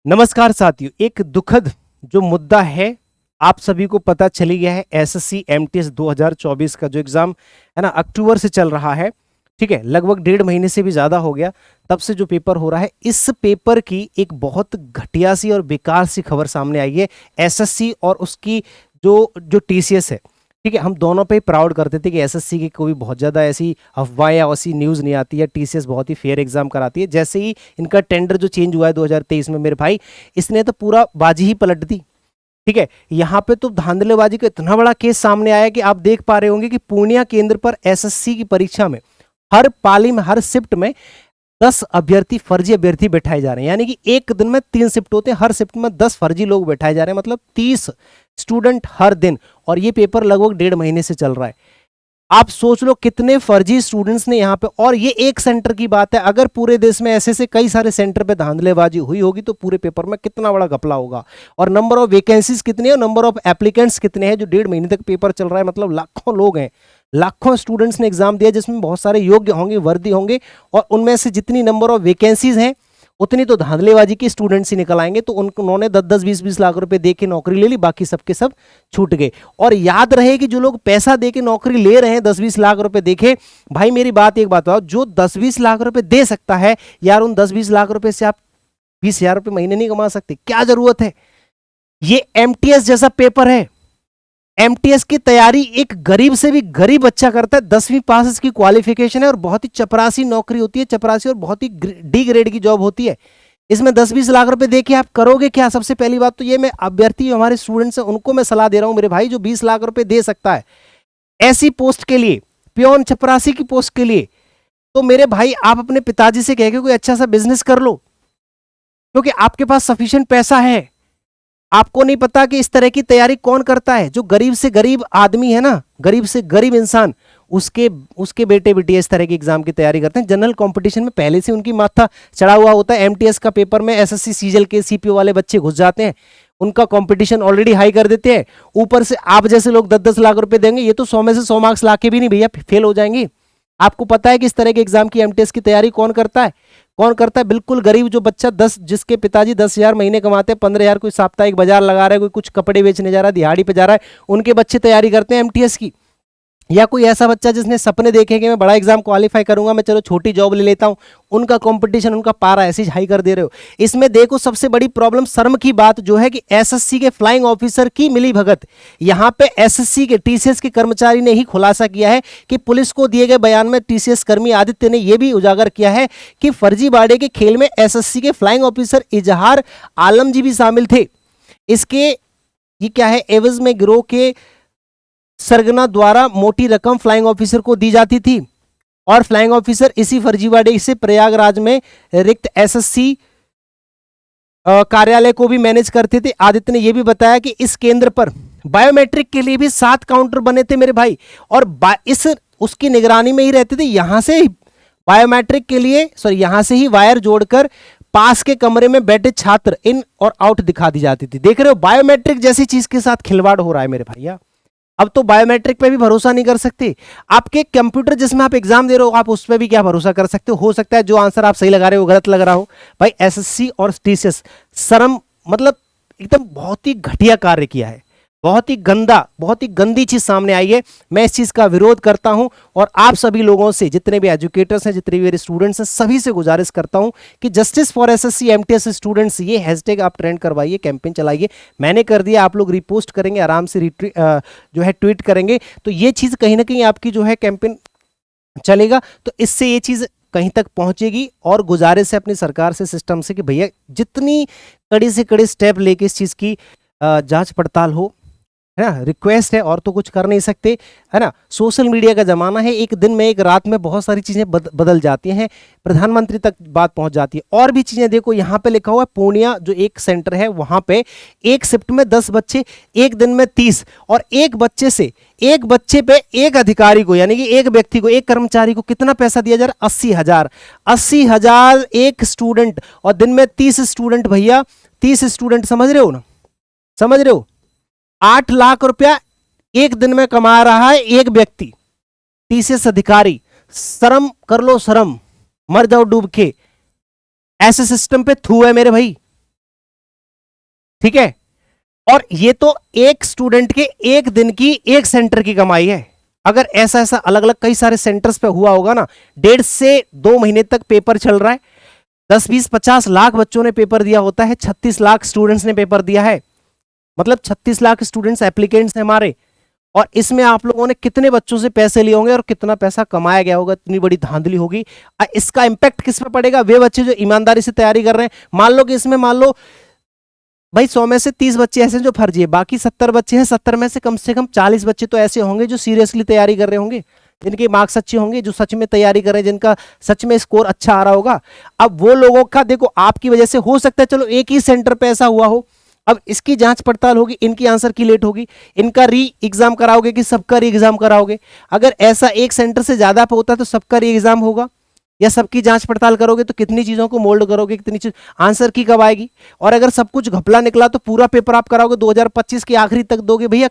नमस्कार साथियों, एक दुखद जो मुद्दा है, आप सभी को पता चली गया है। एसएससी एमटीएस 2024 का जो एग्जाम है ना, अक्टूबर से चल रहा है। ठीक है, लगभग 1.5 महीने से भी ज्यादा हो गया तब से जो पेपर हो रहा है। इस पेपर की एक बहुत घटिया सी और बेकार सी खबर सामने आई है। एसएससी और उसकी जो जो टीसीएस है, ठीक है, हम दोनों पे प्राउड करते थे कि एसएससी की कोई बहुत ज़्यादा ऐसी अफवाह या ऐसी न्यूज़ नहीं आती है। टीसीएस बहुत ही फेयर एग्जाम कराती है। जैसे ही इनका टेंडर जो चेंज हुआ है 2023 में, मेरे भाई, इसने तो पूरा बाजी ही पलट दी। ठीक है, यहाँ पे तो धांधलेबाजी का इतना बड़ा केस सामने आया कि आप देख पा रहे होंगे कि पूर्णिया केंद्र पर एसएससी की परीक्षा में हर पाली में, हर शिफ्ट में 10 अभ्यर्थी, फर्जी अभ्यर्थी बैठाए जा रहे हैं। यानी कि एक दिन में 3 शिफ्ट होते हैं, हर शिफ्ट में 10 फर्जी लोग बैठाए जा रहे हैं, मतलब 30 स्टूडेंट हर दिन। और ये पेपर लगभग 1.5 महीने से चल रहा है। आप सोच लो कितने फर्जी स्टूडेंट्स ने यहाँ पे, और ये एक सेंटर की बात है। अगर पूरे देश में ऐसे से कई सारे सेंटर पे धांधलेबाजी हुई होगी तो पूरे पेपर में कितना बड़ा घपला होगा। और नंबर ऑफ वैकेंसीज कितने हैं, नंबर ऑफ एप्लीकेंट्स कितने हैं। जो 1.5 महीने तक पेपर चल रहा है, मतलब लाखों लोग हैं, लाखों स्टूडेंट्स ने एग्जाम दिया, जिसमें बहुत सारे योग्य होंगे, वर्दी होंगे, और उनमें से जितनी नंबर ऑफ वैकेंसीज हैं उतनी तो धांधलेबाजी के स्टूडेंट्स ही निकल आएंगे। तो उन्होंने 10-10, 20-20 लाख रुपए दे के नौकरी ले ली, बाकी सबके सब छूट गए। और याद रहे कि जो लोग पैसा दे के नौकरी ले रहे हैं, 10-20 लाख रुपए देखे, भाई मेरी बात एक बात बताओ, जो 10-20 लाख रुपए दे सकता है यार, उन 10-20 लाख रुपए से आप 20,000 रुपए महीने नहीं कमा सकते? क्या जरूरत है? ये एमटीएस जैसा पेपर है। एमटीएस की तैयारी एक गरीब से भी गरीब बच्चा करता है। 10वीं पास इसकी क्वालिफिकेशन है, और बहुत ही चपरासी नौकरी होती है, चपरासी, और बहुत ही डी ग्रेड की जॉब होती है। इसमें 10-20 लाख रुपए देके आप करोगे क्या? सबसे पहली बात तो ये, मैं अभ्यर्थी हमारे स्टूडेंट्स हैं उनको मैं सलाह दे रहा हूं मेरे भाई, जो 20 लाख रुपए दे सकता है ऐसी पोस्ट के लिए, प्योन चपरासी की पोस्ट के लिए, तो मेरे भाई आप अपने पिताजी से कह के कोई अच्छा सा बिजनेस कर लो, क्योंकि आपके पास सफिशिएंट पैसा है। आपको नहीं पता कि इस तरह की तैयारी कौन करता है? जो गरीब से गरीब आदमी है ना, गरीब से गरीब इंसान, उसके उसके बेटे बेटियां इस तरह की एग्जाम की तैयारी करते हैं। जनरल कंपटीशन में पहले से उनकी माथा चढ़ा हुआ होता है। एमटीएस का पेपर में एसएससी सीजल के सीपीओ वाले बच्चे घुस जाते हैं, उनका कंपटीशन ऑलरेडी हाई कर देते हैं। ऊपर से आप जैसे लोग 10-10 लाख रुपए देंगे, ये तो 100 में से 100 मार्क्स लाके भी नहीं भैया फेल हो जाएंगे। आपको पता है कि इस तरह के एग्जाम की एमटीएस की तैयारी कौन करता है? कौन करता है? बिल्कुल गरीब, जो बच्चा 10, जिसके पिताजी 10,000 महीने कमाते हैं, 15,000 कोई साप्ताहिक बाजार लगा रहा है, कोई कुछ कपड़े बेचने जा रहा है, दिहाड़ी पे जा रहा है, उनके बच्चे तैयारी करते हैं एमटीएस की। या कोई ऐसा बच्चा जिसने सपने देखे कि मैं बड़ा एग्जाम क्वालिफाई करूंगा, मैं चलो छोटी जॉब ले लेता हूं, उनका कंपटीशन, उनका पारा ऐसे हाई कर दे रहे हो। इसमें देखो सबसे बड़ी प्रॉब्लम, शर्म की बात जो है कि एसएससी के फ्लाइंग ऑफिसर की मिली भगत। यहां पे एसएससी के टीसीएस के कर्मचारी ने ही खुलासा किया है कि पुलिस को दिए गए बयान में टीसीएस कर्मी आदित्य ने यह भी उजागर किया है कि फर्जीवाड़े के खेल में एसएससी के फ्लाइंग ऑफिसर इजहार आलम जी भी शामिल थे। इसके ये क्या है, एवज में गिरोह के सरगना द्वारा मोटी रकम फ्लाइंग ऑफिसर को दी जाती थी, और फ्लाइंग ऑफिसर इसी फर्जीवाड़े से प्रयागराज में रिक्त एसएससी कार्यालय को भी मैनेज करते थे। आदित्य ने यह भी बताया कि इस केंद्र पर बायोमेट्रिक के लिए भी 7 काउंटर बने थे मेरे भाई, और इस उसकी निगरानी में ही रहते थे। यहां से बायोमेट्रिक के लिए, सॉरी, यहां से ही वायर जोड़कर पास के कमरे में बैठे छात्र इन और आउट दिखा दी जाती थी। देख रहे हो, बायोमेट्रिक जैसी चीज के साथ खिलवाड़ हो रहा है मेरे भैया। अब तो बायोमेट्रिक पे भी भरोसा नहीं कर सकते। आपके कंप्यूटर जिसमें आप एग्जाम दे रहे हो, आप उस पर भी क्या भरोसा कर सकते हो सकता है जो आंसर आप सही लगा रहे हो गलत लग रहा हो। भाई एसएससी और टीसीएस, शर्म, मतलब एकदम बहुत ही घटिया कार्य किया है, बहुत ही गंदा, बहुत ही गंदी चीज सामने आई है। मैं इस चीज का विरोध करता हूं, और आप सभी लोगों से, जितने भी एजुकेटर्स हैं, जितने भी मेरे स्टूडेंट्स हैं, सभी से गुजारिश करता हूं कि justice for SSC MTS students, ये हैशटैग आप ट्रेंड करवाइए, कैंपेन चलाइए। मैंने कर दिया, आप लोग रिपोस्ट करेंगे, आराम से जो है ट्वीट करेंगे, तो ये चीज कहीं ना कहीं आपकी जो है कैंपेन चलेगा, तो इससे ये चीज कहीं तक पहुंचेगी। और गुजारिश है अपनी सरकार से, सिस्टम से, कि भैया जितनी कड़ी से कड़ी स्टेप लेके इस चीज की जांच पड़ताल हो, है ना, रिक्वेस्ट है, और तो कुछ कर नहीं सकते, है ना। सोशल मीडिया का जमाना है, एक दिन में, एक रात में बहुत सारी चीजें बदल जाती हैं, प्रधानमंत्री तक बात पहुंच जाती है। और भी चीजें देखो, यहाँ पे लिखा हुआ है पूर्णिया जो एक सेंटर है, वहां पे एक शिफ्ट में 10 बच्चे, एक दिन में 30, और एक बच्चे पे एक अधिकारी को, यानी कि एक व्यक्ति को, एक कर्मचारी को कितना पैसा दिया जा रहा है? 80,000। 80,000 एक स्टूडेंट, और दिन में 30 स्टूडेंट। भैया 30 स्टूडेंट, समझ रहे हो ना, समझ रहे हो? 8 लाख रुपया एक दिन में कमा रहा है एक व्यक्ति, टीसीएस अधिकारी। शर्म कर लो, शर्म, मर जाओ डूब के। ऐसे सिस्टम पे थू है मेरे भाई। ठीक है। और ये तो एक स्टूडेंट के एक दिन की एक सेंटर की कमाई है। अगर ऐसा ऐसा अलग अलग कई सारे सेंटर्स पे हुआ होगा ना, 1.5 से 2 महीने तक पेपर चल रहा है, 10 20 50 लाख बच्चों ने पेपर दिया होता है, 36 लाख स्टूडेंट्स ने पेपर दिया है, मतलब 36 लाख स्टूडेंट्स एप्लीकेंट्स हैं हमारे। और इसमें आप लोगों ने कितने बच्चों से पैसे लिए होंगे और कितना पैसा कमाया गया होगा, इतनी बड़ी धांधली होगी। इसका इंपैक्ट किस पे पड़ेगा? वे बच्चे जो ईमानदारी से तैयारी कर रहे हैं। मान लो कि इसमें मान लो भाई 100 में से 30 बच्चे ऐसे जो फर्जी है, बाकी 70 बच्चे हैं, 70 में से कम 40 बच्चे तो ऐसे होंगे जो सीरियसली तैयारी कर रहे होंगे, जिनके मार्क्स अच्छे होंगे, जो सच में तैयारी कर रहे हैं, जिनका सच में स्कोर अच्छा आ रहा होगा। अब वो लोगों का देखो, आपकी वजह से हो सकता है चलो एक ही सेंटर पे ऐसा हुआ हो, अब इसकी जांच पड़ताल होगी, इनकी आंसर की लेट होगी, इनका री एग्जाम कराओगे कि सबका री एग्जाम कराओगे? अगर ऐसा एक सेंटर से ज्यादा पे होता है तो सबका री एग्जाम होगा, या सबकी जांच पड़ताल करोगे तो कितनी चीजों को मोल्ड करोगे, कितनी चीज आंसर की कब आएगी? और अगर सब कुछ घपला निकला तो पूरा पेपर आप कराओगे 2025 के आखिरी तक दोगे भैया,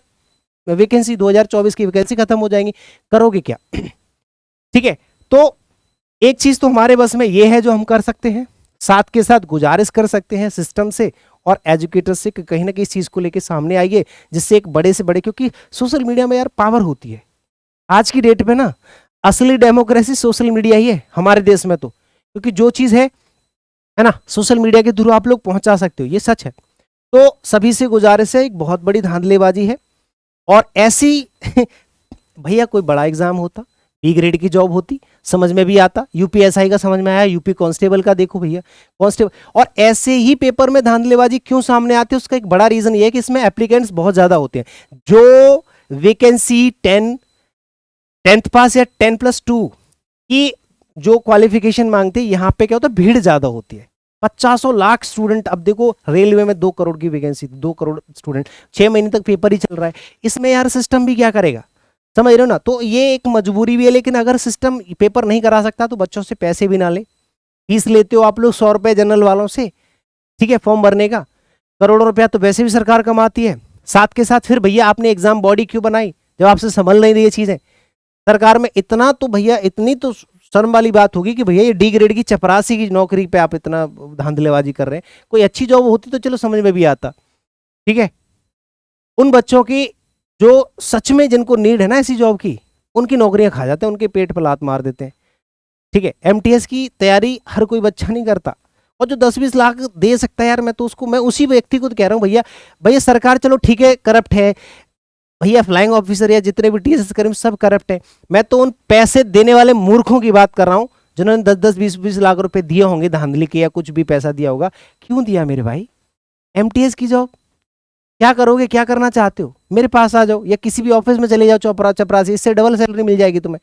वैकेंसी 2024 की वैकेंसी खत्म हो जाएंगी, करोगे क्या? ठीक है, तो एक चीज तो हमारे बस में ये है जो हम कर सकते हैं, साथ के साथ गुजारिश कर सकते हैं सिस्टम से और एजुकेटर से कि कहीं ना कहीं इस चीज को लेके सामने आइए, जिससे एक बड़े से बड़े, क्योंकि सोशल मीडिया में यार पावर होती है आज की डेट में ना, असली डेमोक्रेसी सोशल मीडिया ही है हमारे देश में, तो क्योंकि जो चीज है ना सोशल मीडिया के थ्रू आप लोग पहुंचा सकते हो, ये सच है। तो सभी से गुजारिश है, एक बहुत बड़ी धांधलेबाजी है और ऐसी भैया कोई बड़ा एग्जाम होता, बी ग्रेड की जॉब होती, समझ में भी आता, यूपीएसआई का समझ में आया, यूपी कांस्टेबल का देखो भैया कांस्टेबल, और ऐसे ही पेपर में धांधलेबाजी क्यों सामने आती है? उसका एक बड़ा रीजन ये है कि इसमें एप्लीकेंट्स बहुत ज्यादा होते हैं। जो वैकेंसी 10th पास या 10+2 की जो क्वालिफिकेशन मांगते हैं, यहाँ पे क्या होता है, भीड़ ज्यादा होती है, 50 लाख स्टूडेंट। अब देखो रेलवे में 2 करोड़ की वैकेंसी, 2 करोड़ स्टूडेंट, 6 महीने तक पेपर ही चल रहा है, इसमें यार सिस्टम भी क्या करेगा, समझ रहे हो ना? तो ये एक मजबूरी भी है, लेकिन अगर सिस्टम पेपर नहीं करा सकता तो बच्चों से पैसे भी ना ले, फीस लेते हो आप लोग 100 रुपए जनरल वालों से, ठीक है, फॉर्म भरने का, करोड़ों रुपया तो वैसे भी सरकार कमाती है। साथ के साथ फिर भैया आपने एग्जाम बॉडी क्यों बनाई जब आपसे संभल नहीं रही है चीजें? सरकार में इतना तो भैया, इतनी तो शर्म वाली बात होगी कि भैया ये डी ग्रेड की चपरासी की नौकरी पे आप इतना धांधलेबाजी कर रहे हैं। कोई अच्छी जॉब होती तो चलो समझ में भी आता, ठीक है, उन बच्चों की जो सच में जिनको नीड है ना ऐसी जॉब की, उनकी नौकरियां खा जाते हैं, उनके पेट पर लात मार देते हैं, ठीक है। एमटीएस की तैयारी हर कोई बच्चा नहीं करता, और जो 10-20 लाख दे सकता है यार, मैं तो उसको, मैं उसी व्यक्ति को तो कह रहा हूँ भैया, भैया सरकार चलो ठीक है करप्ट है भैया, फ्लाइंग ऑफिसर या जितने भी टीएसएस कर्मी सब करप्ट है, मैं तो उन पैसे देने वाले मूर्खों की बात कर रहा हूं जिन्होंने 10-10 20-20 लाख रुपए दिए होंगे धांधली के, या कुछ भी पैसा दिया होगा। क्यों दिया मेरे भाई? एमटीएस की जॉब क्या करोगे, क्या करना चाहते हो? मेरे पास आ जाओ या किसी भी ऑफिस में चले जाओ, चपरासी, इससे डबल सैलरी मिल जाएगी तुम्हें।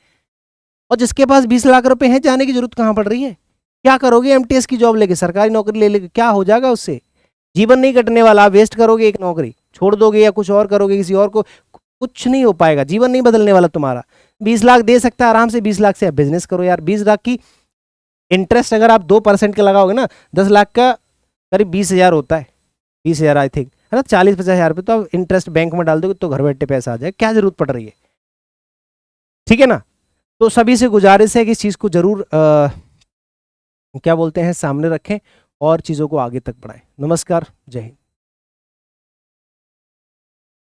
और जिसके पास 20 लाख रुपए हैं, जाने की जरूरत कहां पड़ रही है? क्या करोगे एमटीएस की जॉब लेके, सरकारी नौकरी ले लेके? क्या हो जाएगा उससे? जीवन नहीं कटने वाला, आप वेस्ट करोगे एक नौकरी, छोड़ दोगे या कुछ और करोगे किसी और को, कुछ नहीं हो पाएगा, जीवन नहीं बदलने वाला तुम्हारा। 20 लाख दे सकता है आराम से, 20 लाख से आप बिजनेस करो यार। 20 लाख की इंटरेस्ट अगर आप 2% के लगाओगे ना, 10 लाख का करीब 20,000 होता है, 20,000 आई थिंक, है ना, 40-50,000 रुपये तो आप इंटरेस्ट बैंक में डाल दोगे तो घर बैठे पैसा आ जाए, क्या जरूरत पड़ रही है, ठीक है ना? तो सभी से गुजारिश है कि इस चीज़ को जरूर क्या बोलते हैं सामने रखें और चीज़ों को आगे तक बढ़ाएं। नमस्कार, जय हिंद।